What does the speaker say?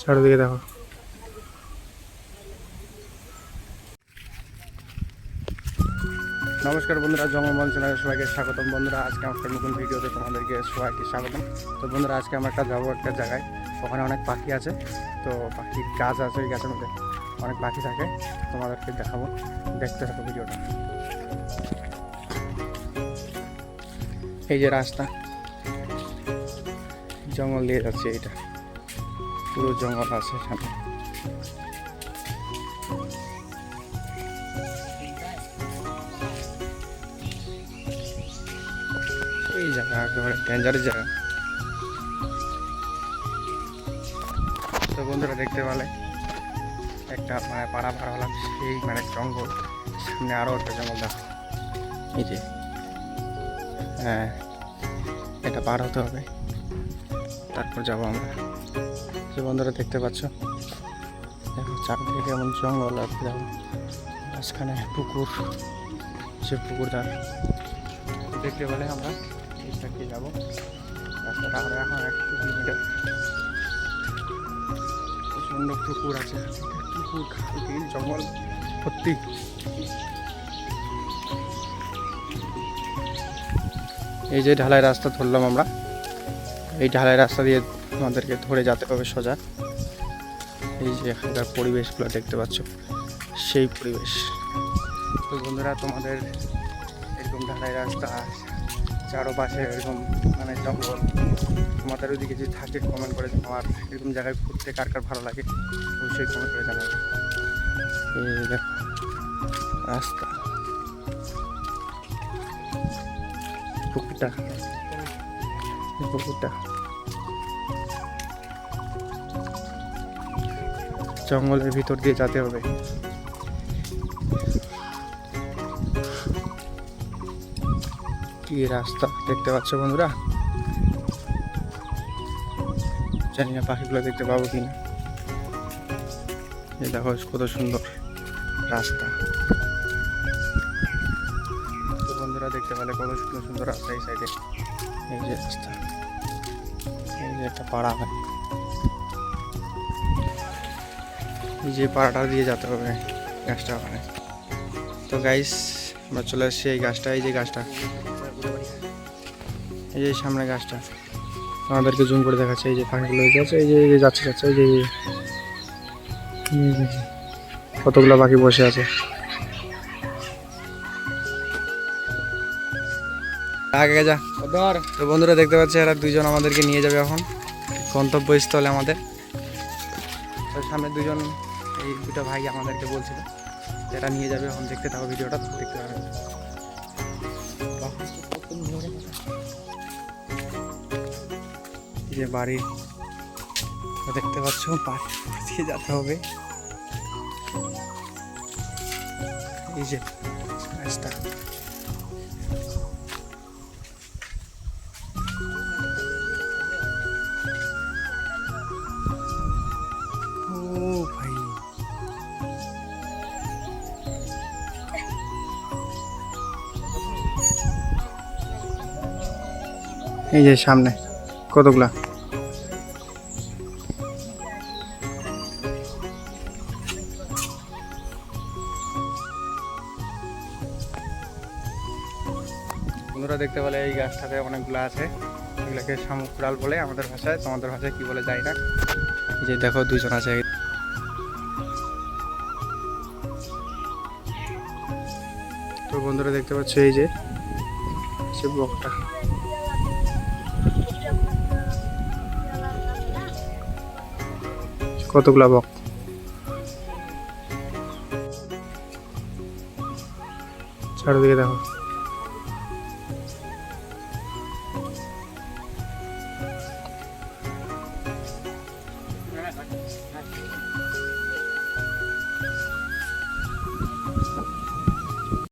চারিদিকে দেখো। নমস্কার বন্ধুরা, জঙ্গলমহল চ্যানেলে সবাইকে স্বাগতম। বন্ধুরা, আজকে আমার নতুন ভিডিওতে তোমাদেরকে সবাইকে স্বাগতম। তো বন্ধুরা, আজকে আমরা যাবো একটা জায়গায়, ওখানে অনেক পাখি আছে। তো পাখির গাছ আছে, ওই গাছের মধ্যে অনেক পাখি থাকে, তোমাদেরকে দেখাবো, দেখতে থাকো ভিডিওটা। এই যে রাস্তা জঙ্গল দিয়ে যাচ্ছে, এইটা পুরো জঙ্গল আছে সামনে। এই জায়গা একেবারে ডেঞ্জারাস জায়গা। তো বন্ধুরা, দেখতে পেলে একটা পাড়া পার হলাম, সেই জঙ্গল, সামনে আরও একটা জঙ্গল দেখো। এই যে হ্যাঁ, এটা পার হতে হবে, তারপর যাবো আমরা। যে বন্ধুরা দেখতে পাচ্ছ, দেখো চারদিকে কেমন জঙ্গল, আর দেখো মাঝখানে পুকুর, সে পুকুর ধার দেখতে পেলে আমরা এই যাবো। রাস্তাটা আমরা এখন 1 কিলোমিটার। প্রচণ্ড পুকুর আছে, পুকুর খাল জঙ্গল ভর্তি। এই যে ঢালাই রাস্তা ধরলাম আমরা, এই ঢালাই রাস্তা দিয়ে আমাদেরকে ধরে যেতে হবে সোজা। এই যে এখানকার পরিবেশগুলো দেখতে পাচ্ছ, সেই পরিবেশ। তো বন্ধুরা, তোমাদের এরকম ঢালাই রাস্তা, চারপাশে এরকম জঙ্গল, তোমাদের ওইদিকে যদি থাকে কমেন্ট করে আমার এরকম জায়গায় ঘুরতে কার কার ভালো লাগে অবশ্যই কমেন্ট করে জানাবে। এই দেখো রাস্তা, পুকুরটা, পুকুরটা জঙ্গলের ভিতর দিয়ে যেতে হবে। কি রাস্তা দেখতে পাচ্ছ বন্ধুরা, জানি না পাখিগুলো দেখতে পাবো কিনা। এই দেখো কত সুন্দর রাস্তা। তো বন্ধুরা, দেখতে পেলে কত সুন্দর সুন্দর রাস্তা এই সাইডে। এই যে রাস্তা, এই যে একটা পাড়া হয়, এই যে পাড়াটা দিয়ে যেতে হবে গাছটা ওখানে। তো গাইস, আমরা চলে আসছি এই গাছটা, এই যে গাছটা, এই যে সামনে গাছটা আমাদেরকে জুম করে দেখাচ্ছে। এই যে পাখিগুলো আছে, এই যে যাচ্ছে যাচ্ছে, এই যে কতগুলো পাখি বসে আছে। আগে যা। তো বন্ধুরা দেখতে পাচ্ছি, এরা দুজন আমাদেরকে নিয়ে যাবে এখন গন্তব্যস্থলে আমাদের। তো সামনে দুজন, এই দুটো ভাই আমাদেরকে বলছিল এরা নিয়ে যাবে, এখন দেখতে থাকো ভিডিওটা, দেখতে পাবেন। যে বাড়ি দেখতে পাচ্ছ, বাড়ি দিয়ে যেতে হবে। এই যে রাস্তা, ও ভাই এই যে সামনে কতগুলা। বন্ধুরা দেখতে পেলে এই গাছটাতে অনেকগুলো আছে, এগুলোকে শামুক ডাল বলে আমাদের ভাষায়, তোমাদের ভাষায় কি বলে যায় না। এই যে দেখো দুইজন আছে। তো বন্ধুরা দেখতে পাচ্ছ, এই যে সে বকটা, কতগুলা বক। চারিদিকে দেখো।